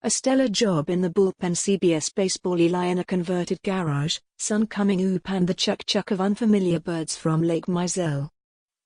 A stellar job in the bullpen. CBS baseball. Eli in a converted garage, sun coming up and the chuck-chuck of unfamiliar birds from Lake Mizell.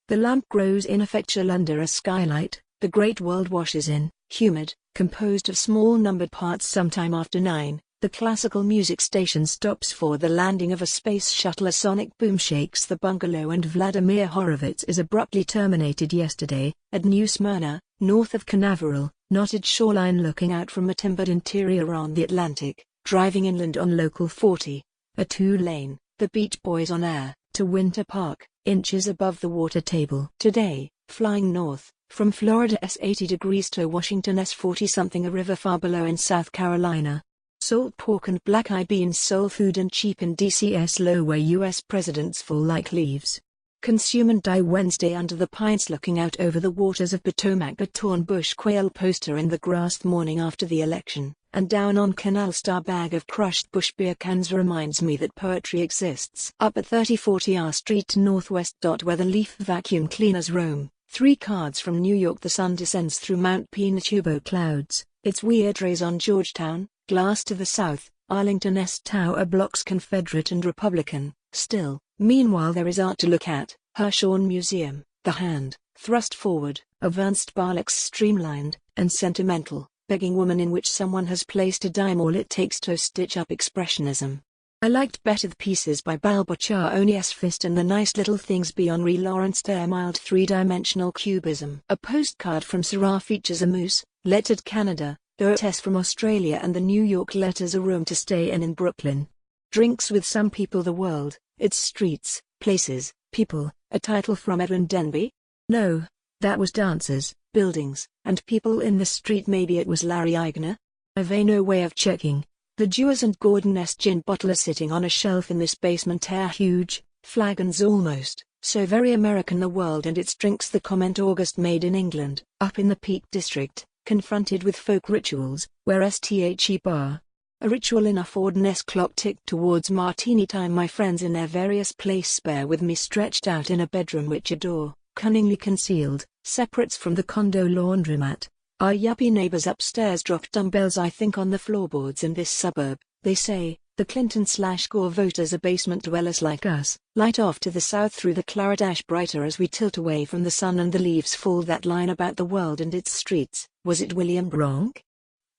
The lamp grows ineffectual under a skylight, the great world washes in, humid, composed of small numbered parts. Sometime after 9, the classical music station stops for the landing of a space shuttle. A sonic boom shakes the bungalow and Vladimir Horowitz is abruptly terminated. Yesterday, at New Smyrna, north of Canaveral, knotted shoreline looking out from a timbered interior on the Atlantic, driving inland on Local 40, a 2-lane, the Beach Boys on air, to Winter Park, inches above the water table. Today, flying north, from Florida's 80 degrees to Washington's 40-something, a river far below in South Carolina. Salt pork and black-eyed beans, soul food and cheap in DC's low where U.S. presidents fall like leaves. Consume and die Wednesday under the pines looking out over the waters of Potomac. A torn bush quail poster in the grass the morning after the election, and down on Canal Star bag of crushed bush beer cans reminds me that poetry exists. Up at 3040 R Street to Northwest. Where the leaf vacuum cleaners roam, 3 cards from New York. The sun descends through Mount Pinatubo clouds, its weird rays on Georgetown, glass to the south, Arlington's tower blocks Confederate and Republican, still. Meanwhile there is art to look at, Hirshhorn Museum, the hand, thrust forward, of Ernst Barlach's streamlined, and sentimental, begging woman in which someone has placed a dime. All it takes to stitch up expressionism. I liked better the pieces by Balboccioni's Fist and the Nice Little Things by Henri Laurence. Their mild 3-dimensional cubism. A postcard from Syrah features a moose, lettered Canada, though it's from Australia, and the New York letters a room to stay in Brooklyn. Drinks with Some People. The World, Its Streets, Places, People, a title from Edwin Denby? No, that was Dancers, Buildings, and People in the Street. Maybe it was Larry Eigner? I've no way of checking. The Dewars and Gordon's gin bottle are sitting on a shelf in this basement. They're huge, flagons almost, so very American. The world and its drinks. The comment August made in England, up in the Peak District, confronted with folk rituals, where STHE bar. A ritual enough. Auden's clock ticked towards martini time. My friends in their various places bear with me, stretched out in a bedroom which a door, cunningly concealed, separates from the condo laundromat. Our yuppie neighbors upstairs drop dumbbells I think on the floorboards in this suburb. They say, the Clinton/Gore voters are basement dwellers like us. Light off to the south through the claret ash brighter as we tilt away from the sun and the leaves fall. That line about the world and its streets, was it William Bronk?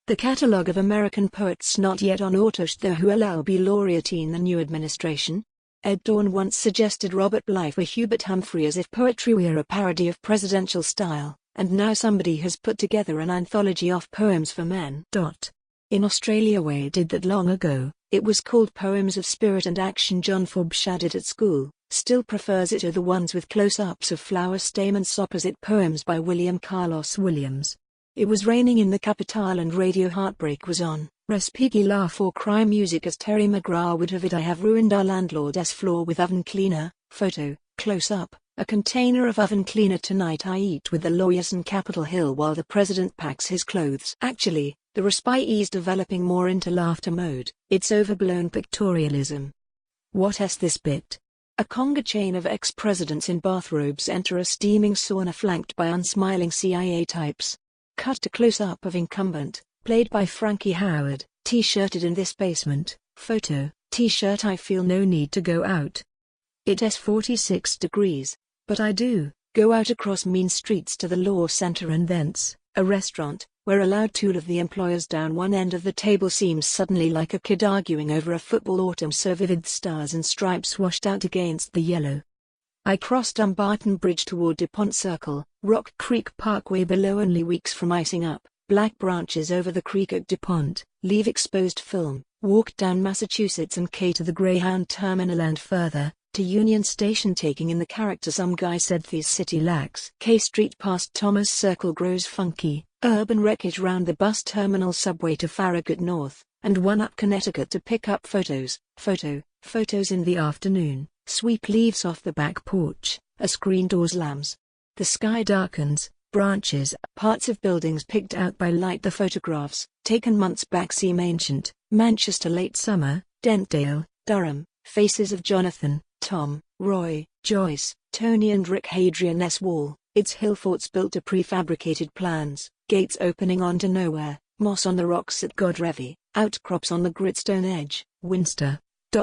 The catalogue of American poets not yet on Autosh though who will be laureate in the new administration. Ed Dorn once suggested Robert Blythe or Hubert Humphrey as if poetry were a parody of presidential style, and now somebody has put together an anthology of poems for men. In Australia Wade did that long ago. It was called Poems of Spirit and Action. John Forbes shadowed at school, still prefers it to the ones with close-ups of flower stamens. Opposite Poems by William Carlos Williams. It was raining in the capital and Radio Heartbreak was on. Respighi laugh or cry music as Terry McGraw would have it. I have ruined our landlord's floor with oven cleaner. Photo, close-up, a container of oven cleaner. Tonight I eat with the lawyers in Capitol Hill while the president packs his clothes. Actually, the respite is developing more into laughter mode. It's overblown pictorialism. What is this bit? A conga chain of ex-presidents in bathrobes enter a steaming sauna flanked by unsmiling CIA types. Cut to close-up of incumbent, played by Frankie Howard, t-shirted in this basement. Photo, t-shirt. I feel no need to go out. It's 46 degrees, but I do. Go out across mean streets to the law center and thence, a restaurant, where a loud tool of the employers down one end of the table seems suddenly like a kid arguing over a football. Autumn so vivid, stars and stripes washed out against the yellow. I crossed Dumbarton Bridge toward DuPont Circle, Rock Creek Parkway below only weeks from icing up, black branches over the creek at DuPont, leave exposed film, walked down Massachusetts and K to the Greyhound Terminal and further, to Union Station taking in the character some guy said this city lacks. K Street past Thomas Circle grows funky, urban wreckage round the bus terminal, subway to Farragut North, and one up Connecticut to pick up photos. Photos in the afternoon. Sweep leaves off the back porch, a screen door slams. The sky darkens, branches, parts of buildings picked out by light. The photographs, taken months back, seem ancient. Manchester late summer, Dentdale, Durham, faces of Jonathan, Tom, Roy, Joyce, Tony and Rick. Hadrian's Wall, its hill forts built to prefabricated plans, gates opening onto nowhere. Moss on the rocks at Godrevy, outcrops on the gritstone edge, Winster.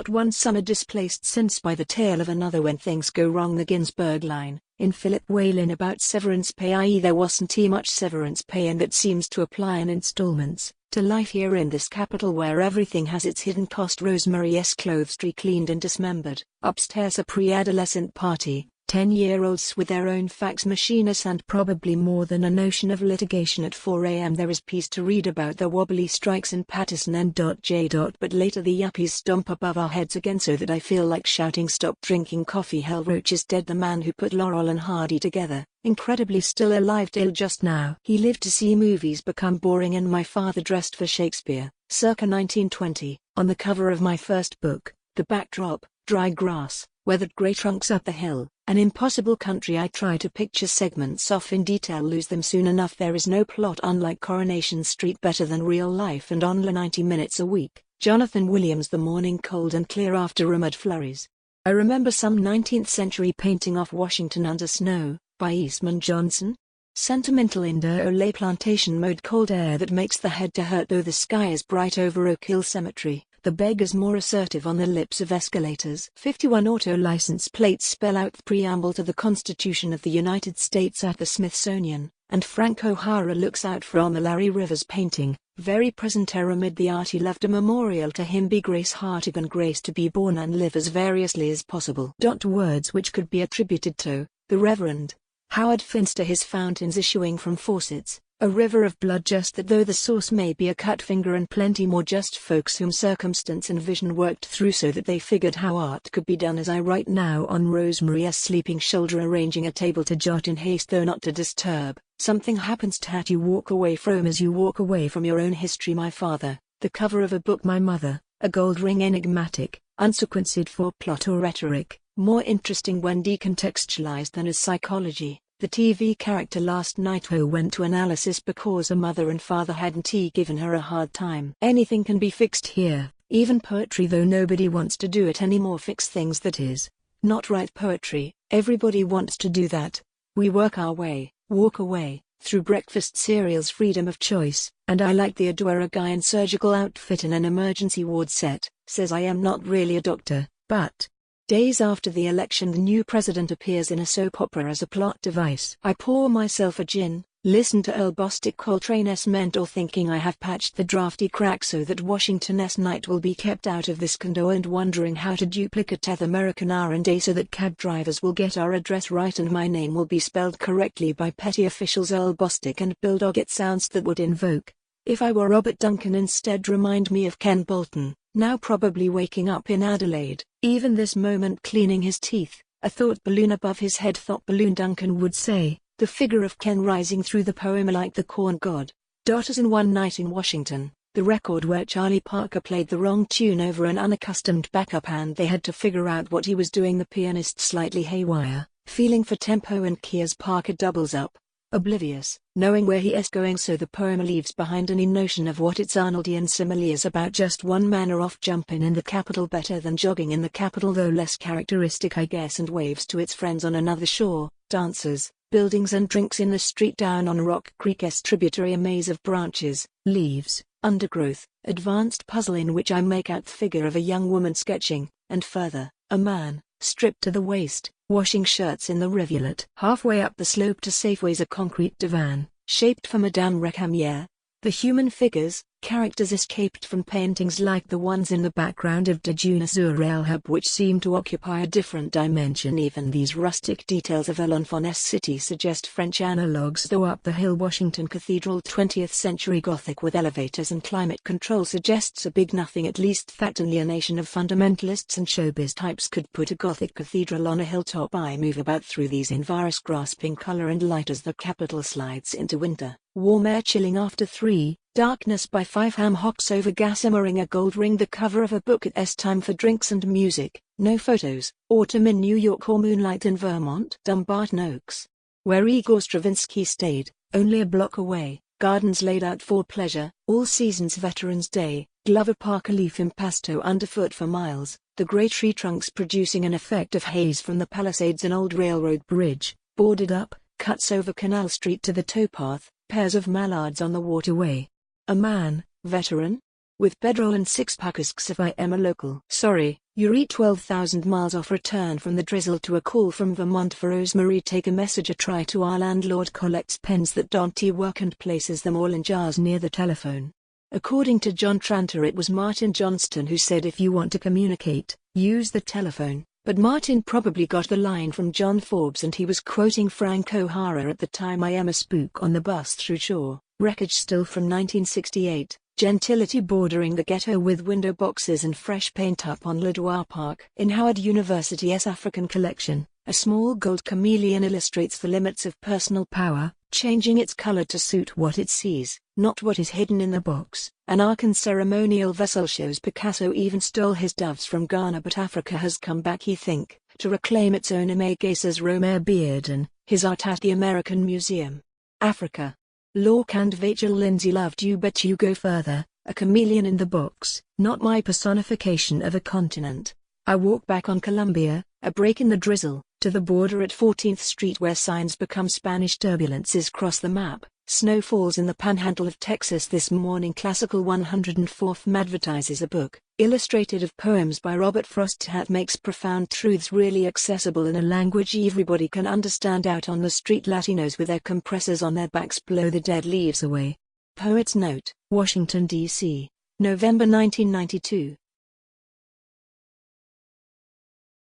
One summer displaced since by the tale of another when things go wrong. The Ginsberg line, in Philip Whalen about severance pay, i.e. there wasn't much severance pay, and that seems to apply in installments to life here in this capital where everything has its hidden cost. Rosemary's clothes cleaned and dismembered. Upstairs a pre-adolescent party, 10-year-olds with their own fax machines and probably more than a notion of litigation. At 4 a.m. there is peace to read about the wobbly strikes in Paterson and J. But later the yuppies stomp above our heads again so that I feel like shouting, "Stop drinking coffee, Hell Roach is dead." The man who put Laurel and Hardy together, incredibly still alive till just now. He lived to see movies become boring and my father dressed for Shakespeare, circa 1920, on the cover of my first book. The backdrop, dry grass, weathered grey trunks up the hill, an impossible country. I try to picture segments off in detail, lose them soon enough. There is no plot, unlike Coronation Street, better than real life and only 90 minutes a week. Jonathan Williams. The morning cold and clear after mud flurries. I remember some 19th century painting off Washington under snow, by Eastman Johnson. Sentimental Indo Olay plantation mode, cold air that makes the head to hurt though the sky is bright over Oak Hill Cemetery. The beggars more assertive on the lips of escalators. 51 auto license plates spell out the preamble to the Constitution of the United States at the Smithsonian, and Frank O'Hara looks out from a Larry Rivers painting, very present era amid the art he loved. A memorial to him be Grace Hartigan, grace to be born and live as variously as possible. Words which could be attributed to the Reverend Howard Finster. His fountains issuing from faucets, a river of blood, just that though the source may be a cut finger, and plenty more just folks whom circumstance and vision worked through so that they figured how art could be done, as I write now on Rosemary's sleeping shoulder, arranging a table to jot in haste though not to disturb. Something happens that you walk away from as you walk away from your own history. My father, the cover of a book. My mother, a gold ring, enigmatic, unsequenced for plot or rhetoric, more interesting when decontextualized than as psychology. The TV character last night who went to analysis because her mother and father hadn't given her a hard time. Anything can be fixed here, even poetry, though nobody wants to do it anymore. Fix things, that is, not write poetry. Everybody wants to do that. We work our way, walk away, through breakfast cereals, freedom of choice, and I like the idea a guy in surgical outfit in an emergency ward set says I am not really a doctor, but days after the election the new president appears in a soap opera as a plot device. I pour myself a gin, listen to Earl Bostic Coltrane's Mentor, thinking I have patched the drafty crack so that Washington's night will be kept out of this condo, and wondering how to duplicate American R&A so that cab drivers will get our address right and my name will be spelled correctly by petty officials Earl Bostic and Bill Doggett. Sounds that would invoke, if I were Robert Duncan instead, remind me of Ken Bolton, now probably waking up in Adelaide, even this moment cleaning his teeth, a thought balloon above his head. Thought balloon, Duncan would say, the figure of Ken rising through the poem like the corn god. As in One Night in Washington, the record where Charlie Parker played the wrong tune over an unaccustomed backup and they had to figure out what he was doing. The pianist slightly haywire, feeling for tempo and key as Parker doubles up, oblivious, knowing where he is going, so the poem leaves behind any notion of what its Arnoldian simile is about. Just one manner off jumping in the capital, better than jogging in the capital, though less characteristic I guess, and waves to its friends on another shore, dancers, buildings and drinks in the street down on Rock Creek's tributary, a maze of branches, leaves, undergrowth, advanced puzzle in which I make out the figure of a young woman sketching, and further, a man, stripped to the waist, washing shirts in the rivulet. Halfway up the slope to Safeway's a concrete divan, shaped for Madame Recamier. The human figures, characters escaped from paintings like the ones in the background of De Juna sur El Hub, which seem to occupy a different dimension. Even these rustic details of Alenfon's city suggest French analogues, though up the hill Washington Cathedral 20th century Gothic with elevators and climate control suggests a big nothing. At least that only a nation of fundamentalists and showbiz types could put a Gothic cathedral on a hilltop. I move about through these in virus grasping color and light as the capital slides into winter. Warm air chilling after 3, darkness by 5, ham hocks over gas simmering, a gold ring, the cover of a book. It's time for drinks and music, no photos. Autumn in New York or moonlight in Vermont. Dumbarton Oaks, where Igor Stravinsky stayed, only a block away, gardens laid out for pleasure, all seasons. Veterans Day, Glover Park, a leaf impasto underfoot for miles, the grey tree trunks producing an effect of haze from the Palisades. An old railroad bridge, boarded up, cuts over Canal Street to the towpath, pairs of mallards on the waterway. A man, veteran? With bedroll and 6 packers if I am a local. Sorry, you read 12,000 miles off return from the drizzle to a call from Vermont for Rosemary. Take a message. A try to our landlord collects pens that don't work and places them all in jars near the telephone. According to John Tranter, it was Martin Johnston who said if you want to communicate, use the telephone, but Martin probably got the line from John Forbes and he was quoting Frank O'Hara at the time. I am a spook on the bus through shore. Wreckage still from 1968. Gentility bordering the ghetto with window boxes and fresh paint up on Ladua Park. In Howard University's African collection, a small gold chameleon illustrates the limits of personal power, changing its color to suit what it sees, not what is hidden in the box. An Arkan ceremonial vessel shows Picasso even stole his doves from Ghana, but Africa has come back, he think, to reclaim its own. Emege says Romer Bearden, his art at the American Museum. Africa. Lorke and Vachel Lindsay loved you, but you go further. A chameleon in the box, not my personification of a continent. I walk back on Columbia, a break in the drizzle, to the border at 14th Street where signs become Spanish turbulences cross the map. Snow falls in the panhandle of Texas this morning. Classical 104th advertises a book, illustrated of poems by Robert Frost. Makes profound truths really accessible in a language everybody can understand. Out on the street, Latinos with their compressors on their backs blow the dead leaves away. Poet's note, Washington, D.C., November 1992.